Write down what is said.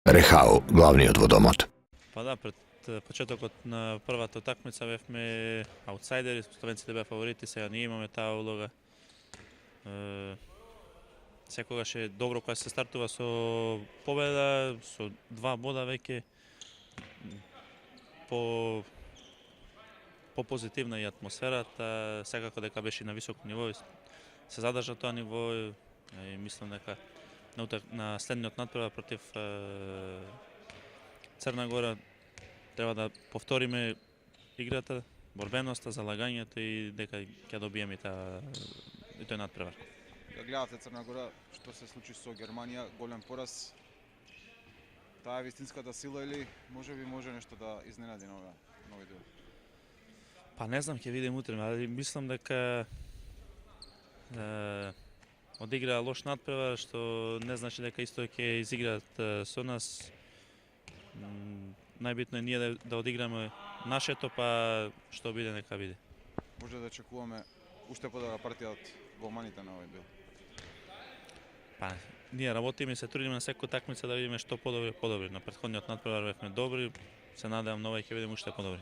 Рехао, главниот водомот. Па да, пред почетокот на првата утакмица бевме аутсайдери, словенците беа фаворити, сега ние имаме таа улога. Секогаш е добро кога се стартува со победа, со 2 бода веќе по позитивна и атмосферата, секако дека беше на високо ниво, се задржа тоа ниво и мислам дека на следниот натпревар против Црна Гора треба да повториме играта, борбеноста, залагањето и дека ќе добиеме и тој натпревар. Ја гледате Црна Гора, што се случи со Германија, голем пораз. Таа е вистинската сила или може нешто да изненади на овој дуел? Па не знам, ќе видим утре, али мислам дека одиграа лош натпревар, што не значи дека исто ќе изиграат со нас. Најбитно е ние да одиграме нашето, па што биде нека биде. Може да очекуваме уште подобра партија од голманите на овој дуел? Па, ние работиме и се трудиме на секоја такмица да видиме што подобри. На претходниот натпревар бевме добри, се надевам на овој ќе видиме уште подобри.